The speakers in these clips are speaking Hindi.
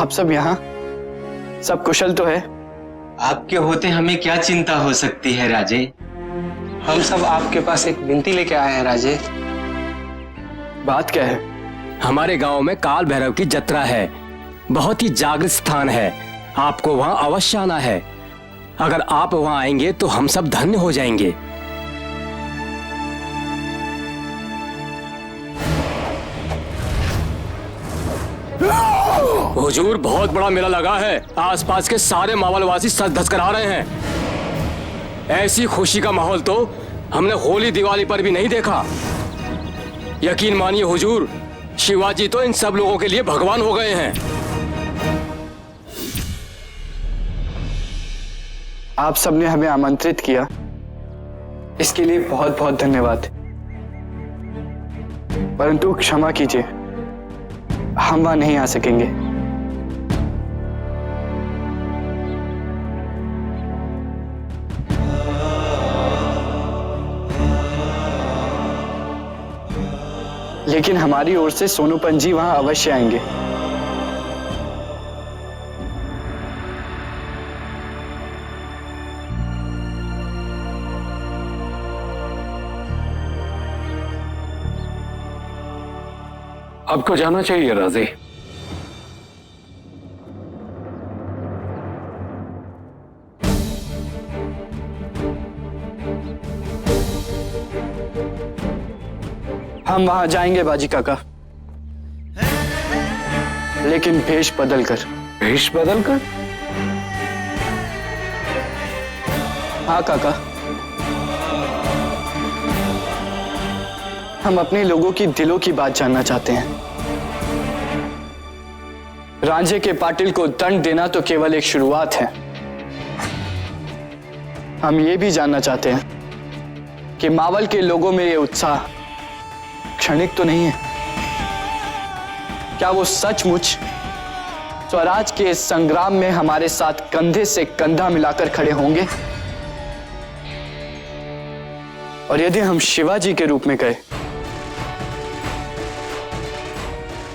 आप सब यहाँ सब कुशल तो है? आपके होते हमें क्या चिंता हो सकती है राजे। हम सब आपके पास एक विनती लेके आए हैं राजे। बात क्या है? हमारे गांव में काल भैरव की जत्रा है, बहुत ही जागृत स्थान है, आपको वहां अवश्य आना है। अगर आप वहां आएंगे तो हम सब धन्य हो जाएंगे। हुजूर, बहुत बड़ा मेला लगा है, आसपास के सारे मावलवासी सज धज कर आ रहे हैं। ऐसी खुशी का माहौल तो हमने होली दिवाली पर भी नहीं देखा। यकीन मानिए हुजूर, शिवाजी तो इन सब लोगों के लिए भगवान हो गए हैं। आप सबने हमें आमंत्रित किया, इसके लिए बहुत बहुत धन्यवाद। परंतु क्षमा कीजिए, हम वहां नहीं आ सकेंगे। लेकिन हमारी ओर से सोनूपन जी वहां अवश्य आएंगे। आपको जाना चाहिए राजे। हम वहां जाएंगे बाजी काका, लेकिन भेष बदल कर। भेष बदल कर? हाँ काका, हम अपने लोगों की दिलों की बात जानना चाहते हैं। रांझे के पाटिल को दंड देना तो केवल एक शुरुआत है। हम ये भी जानना चाहते हैं कि मावल के लोगों में ये उत्साह क्षणिक तो नहीं है। क्या वो सचमुच स्वराज के इस संग्राम में हमारे साथ कंधे से कंधा मिलाकर खड़े होंगे? और यदि हम शिवाजी के रूप में गए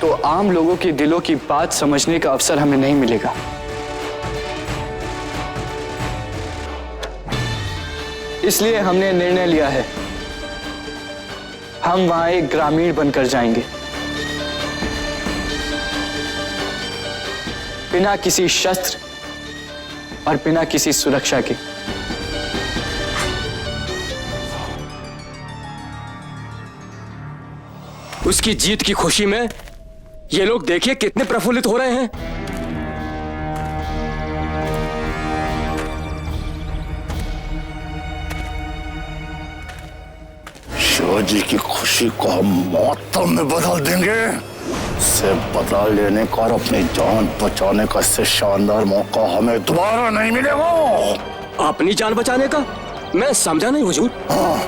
तो आम लोगों के दिलों की बात समझने का अवसर हमें नहीं मिलेगा। इसलिए हमने निर्णय लिया है, हम वहां एक ग्रामीण बनकर जाएंगे, बिना किसी शस्त्र और बिना किसी सुरक्षा के। उसकी जीत की खुशी में ये लोग देखिए कितने प्रफुल्लित हो रहे हैं। शिवाजी की खुशी को हम मौतम में बदल देंगे। इससे बदला लेने का और अपनी जान बचाने का इससे शानदार मौका हमें दोबारा नहीं मिलेगा। अपनी जान बचाने का? मैं समझा नहीं हुजूर। हाँ,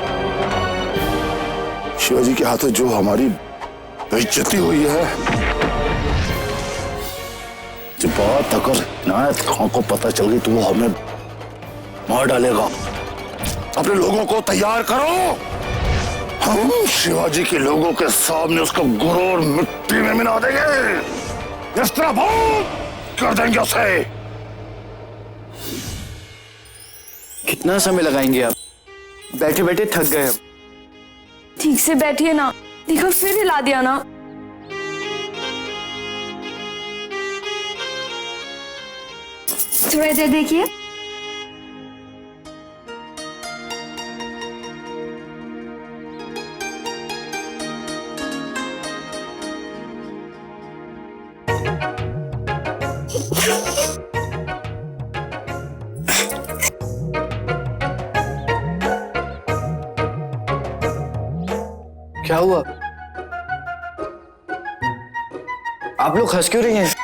शिवाजी के हाथों जो हमारी बेइज्जती हुई है, जो बात अगर इनायत खां को पता चल गई तो वो हमें मार डालेगा। अपने लोगों को तैयार करो, हम शिवाजी के लोगों के सामने उसका गुरूर मिट्टी में मिला देंगे, इस तरह भूत कर देंगे उसे। कितना समय लगाएंगे आप? बैठे बैठे थक गए। ठीक से बैठिए ना, देखो फिर हिला दिया ना। थोड़ा इधर देखिए। क्या हुआ? आप लोग हंस क्यों रही हैं?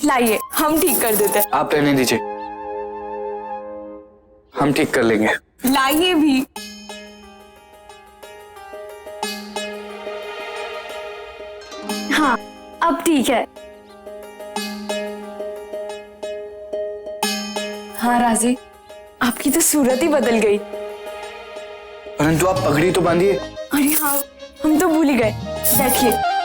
लाइए हम ठीक कर देते हैं। आप रहने दीजिए, हम ठीक कर लेंगे। लाइए भी। हाँ अब ठीक है। हाँ राजे, आपकी तो सूरत ही बदल गई। परंतु आप पगड़ी तो बांधिए। अरे हाँ, हम तो भूल ही गए। बैठिए।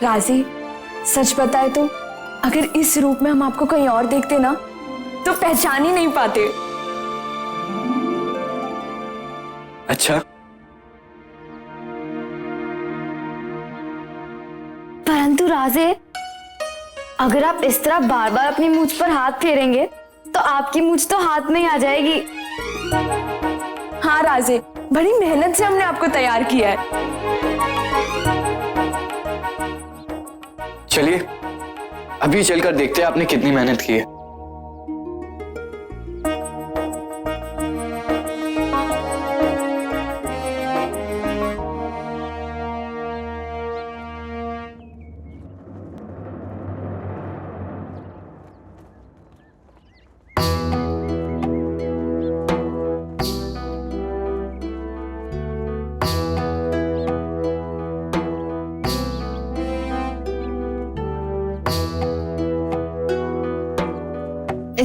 राजी, सच बताए तो अगर इस रूप में हम आपको कहीं और देखते ना तो पहचान ही नहीं पाते। अच्छा, परंतु राजे, अगर आप इस तरह बार बार अपनी मूंछ पर हाथ फेरेंगे तो आपकी मूंछ तो हाथ में ही आ जाएगी। हाँ राजे, बड़ी मेहनत से हमने आपको तैयार किया है। चलिए अभी चलकर देखते हैं आपने कितनी मेहनत की है।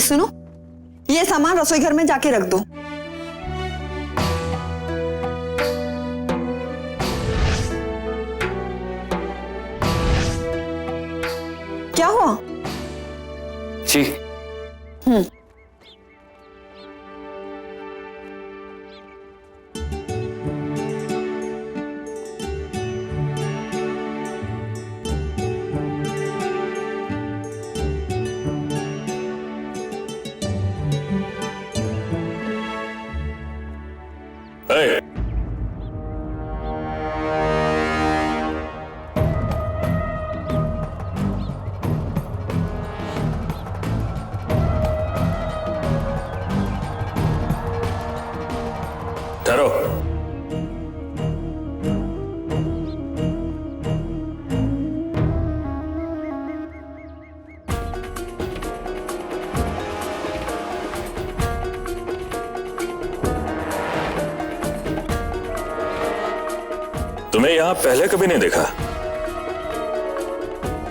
सुनो, ये सामान रसोई घर में जाके रख दो। क्या हुआ? जी। ठहरो। तुम्हें यहां पहले कभी नहीं देखा।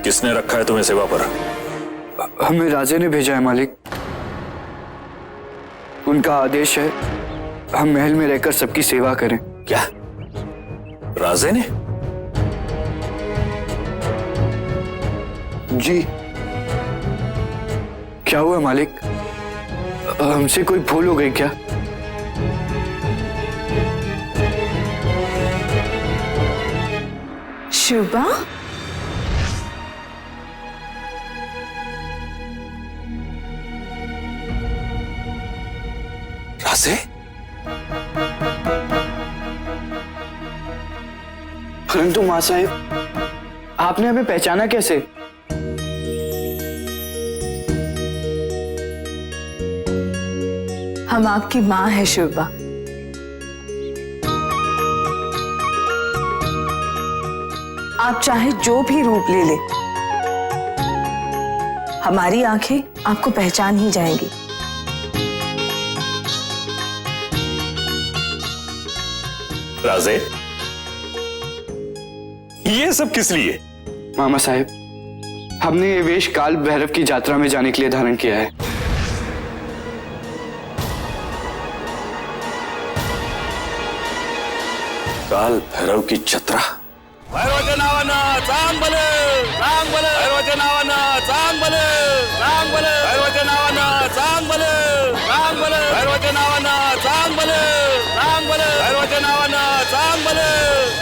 किसने रखा है तुम्हें सेवा पर? हमें राजे ने भेजा है मालिक। उनका आदेश है हम महल में रहकर सबकी सेवा करें। क्या? राजे ने? जी। क्या हुआ मालिक? हमसे कोई भूल हो गई क्या? शुभा, राजे? परंतु मां साहिब, आपने हमें पहचाना कैसे? हम आपकी मां है शुभा। आप चाहे जो भी रूप ले ले, हमारी आंखें आपको पहचान ही जाएंगी। राजे, ये सब किस लिए? मामा साहिब, हमने ये वेश काल भैरव की यात्रा में जाने के लिए धारण किया है। काल भैरव की छत्रा। भैरवाच्या नावानं चांग भले, चांग भले, भैरवाच्या नावानं चांग भले, चांग भले, भैरवाच्या नावानं चांग भले, चांग भले, भैरवाच्या नावानं चांग भले, चांग भले, भैरवाच्या नावानं चांग भले,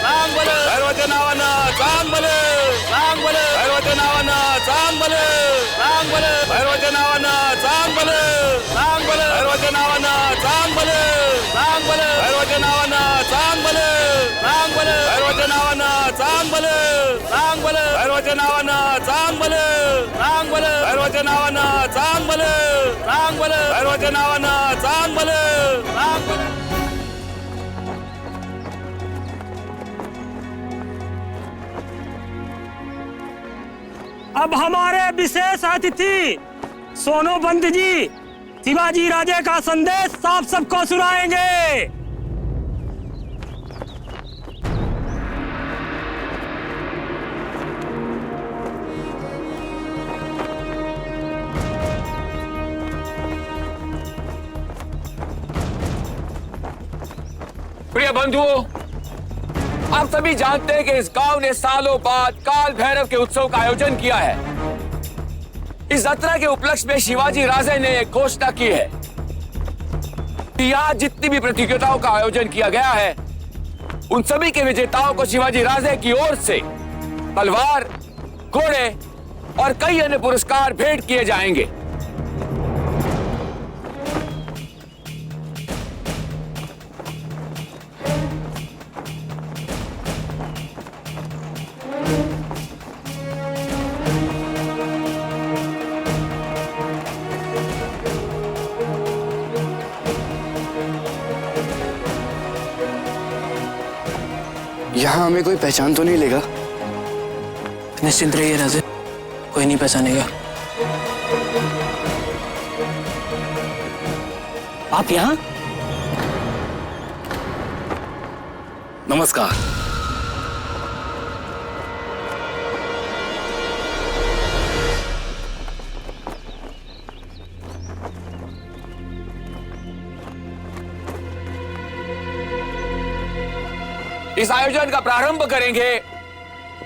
चांग भले, भैरवाच्या नावानं चांग भले, चांग भले, भैरवाच्या नावानं चांग भले, चांग भले, भैरवाच्या नावानं चांग भले, चांग भले, भैरवाच्या नावानं चांग भले, चांग भले, भैरवाच्या नावानं चांग भले, चांग भले, भैरवाच्या नावानं भैरवाच्या नावानं चांग भले चांग भले भैरवाच्या नावानं चांग भले चांग भले भैरवाच्या नावानं चांग भले चांग भले। अब हमारे विशेष अतिथि सोनोपंत जी शिवाजी राजे का संदेश आप सबको सुनाएंगे। प्रिय बंधुओं, आप सभी जानते हैं कि इस गांव ने सालों बाद काल भैरव के उत्सव का आयोजन किया है। इस यात्रा के उपलक्ष्य में शिवाजी राजे ने एक घोषणा की है कि यहाँ जितनी भी प्रतियोगिताओं का आयोजन किया गया है उन सभी के विजेताओं को शिवाजी राजे की ओर से तलवार, घोड़े और कई अन्य पुरस्कार भेंट किए जाएंगे। यहाँ हमें कोई पहचान तो नहीं लेगा? निश्चिंत रहिए राजे, कोई नहीं पहचानेगा। आप यहाँ? नमस्कार। इस आयोजन का प्रारंभ करेंगे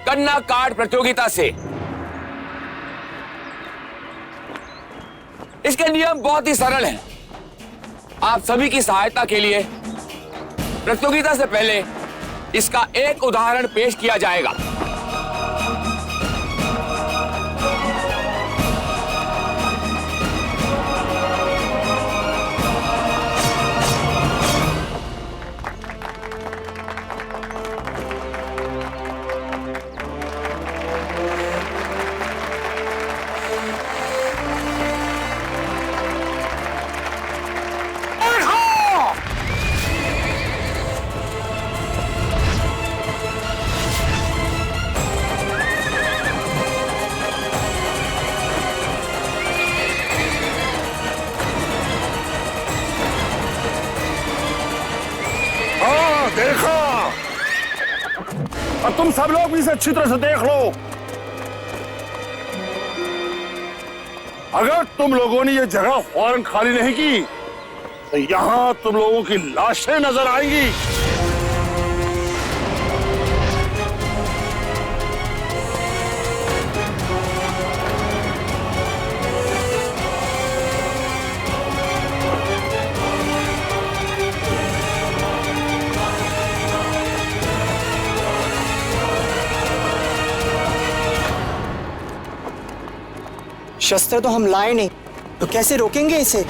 कन्ना कार्ड प्रतियोगिता से। इसके नियम बहुत ही सरल हैं। आप सभी की सहायता के लिए प्रतियोगिता से पहले इसका एक उदाहरण पेश किया जाएगा। देखा, और तुम सब लोग भी इसे अच्छी तरह से देख लो। अगर तुम लोगों ने ये जगह फौरन खाली नहीं की तो यहां तुम लोगों की लाशें नजर आएंगी। शस्त्र तो हम लाए नहीं, तो कैसे रोकेंगे इसे?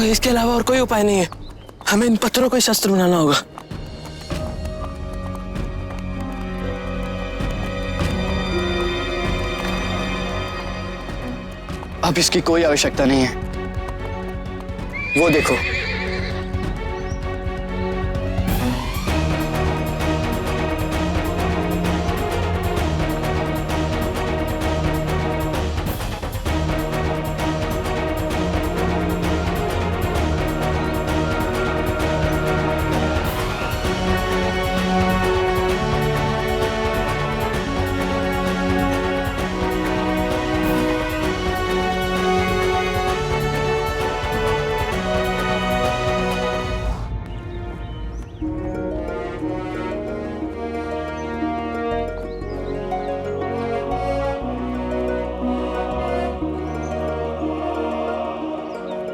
इसके अलावा और कोई उपाय नहीं है। हमें इन पत्थरों को शस्त्र बनाना होगा। अब इसकी कोई आवश्यकता नहीं है। वो देखो,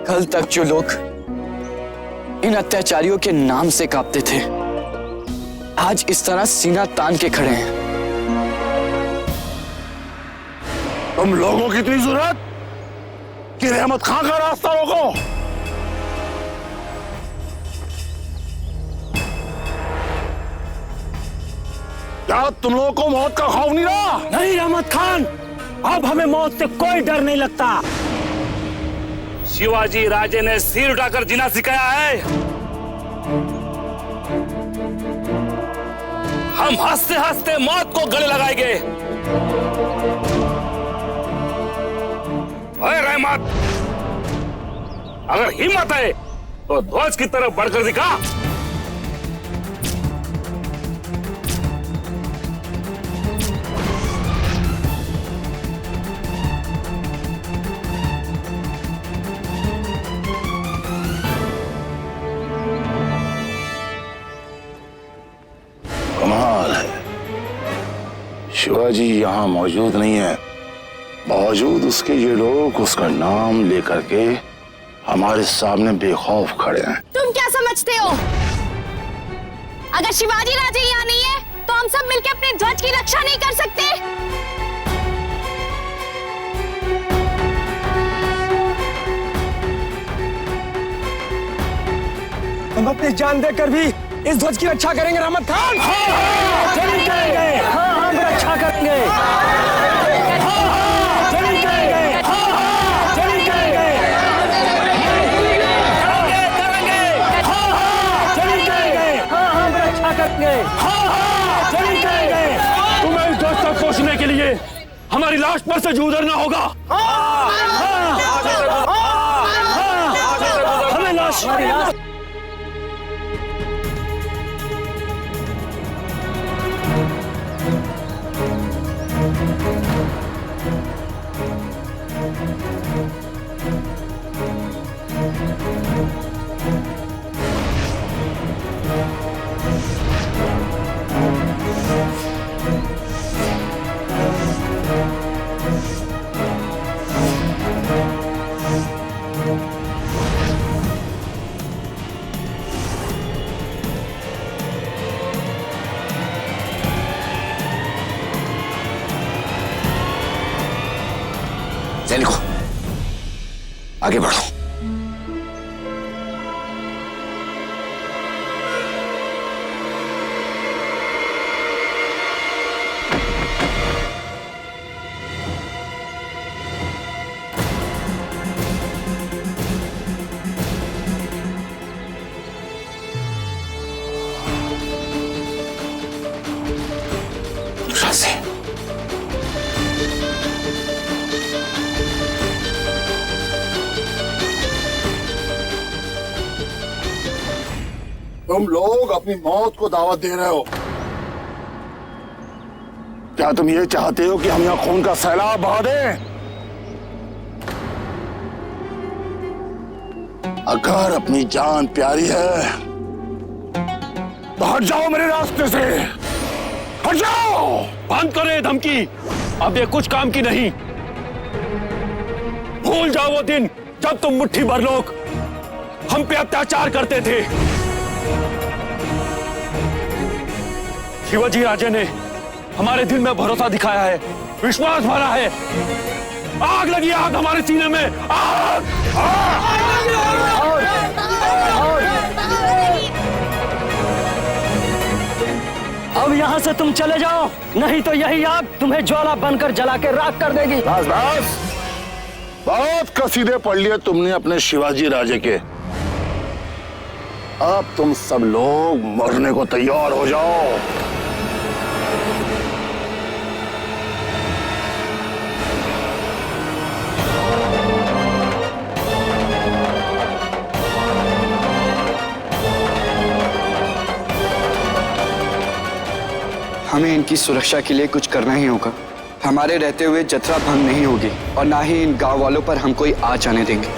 कल तक जो लोग इन अत्याचारियों के नाम से कांपते थे आज इस तरह सीना तान के खड़े हैं। तुम लोगों की इतनी जरूरत कि रहमत खां का रास्ता रोको? क्या तुम लोगों को मौत का खौफ नहीं रहा? नहीं रहमत खान, अब हमें मौत से कोई डर नहीं लगता। शिवाजी राजे ने सिर उठाकर जीना सिखाया है। हम हंसते हंसते मौत को गले लगाएंगे। अरे रहमत, अगर हिम्मत है तो ध्वज की तरफ बढ़कर दिखा। कमाल है, शिवाजी यहाँ मौजूद नहीं है, बावजूद उसके ये लोग उसका नाम लेकर के हमारे सामने बेखौफ खड़े हैं। तुम क्या समझते हो? अगर शिवाजी राजे यहाँ नहीं है तो हम सब मिलकर अपने ध्वज की रक्षा नहीं कर सकते? हम अपनी जान देकर भी इस ध्वज की रक्षा करेंगे रहमत खान। जरूर करेंगे। हम रक्षा करेंगे। जरूर करेंगे। जरूर करेंगे। जरूर करेंगे। हम रक्षा करेंगे। जरूर करेंगे। तुम्हें इस ध्वज तक पहुंचने के लिए हमारी लाश पर से गुजरना होगा। हमें लाश सैनिकों, आगे बढ़ो। तुम लोग अपनी मौत को दावत दे रहे हो। क्या तुम ये चाहते हो कि हम यहाँ खून का सैलाब बहा दें? अगर अपनी जान प्यारी है तो हट जाओ मेरे रास्ते से, हट जाओ। बंद करें धमकी, अब ये कुछ काम की नहीं। भूल जाओ वो दिन जब तुम मुट्ठी भर लोग हम पे अत्याचार करते थे। शिवाजी राजे ने हमारे दिल में भरोसा दिखाया है, विश्वास भरा है। आग लगी, आग हमारे सीने में, आग, अब यहाँ से तुम चले जाओ, नहीं तो यही आग तुम्हें ज्वाला बनकर जला के राख कर देगी। बस बस, बहुत कसीदे पढ़ लिए तुमने अपने शिवाजी राजे के। अब तुम सब लोग मरने को तैयार हो जाओ। हमें इनकी सुरक्षा के लिए कुछ करना ही होगा। हमारे रहते हुए जतरा भंग नहीं होगी और ना ही इन गांव वालों पर हम कोई आँच आने देंगे।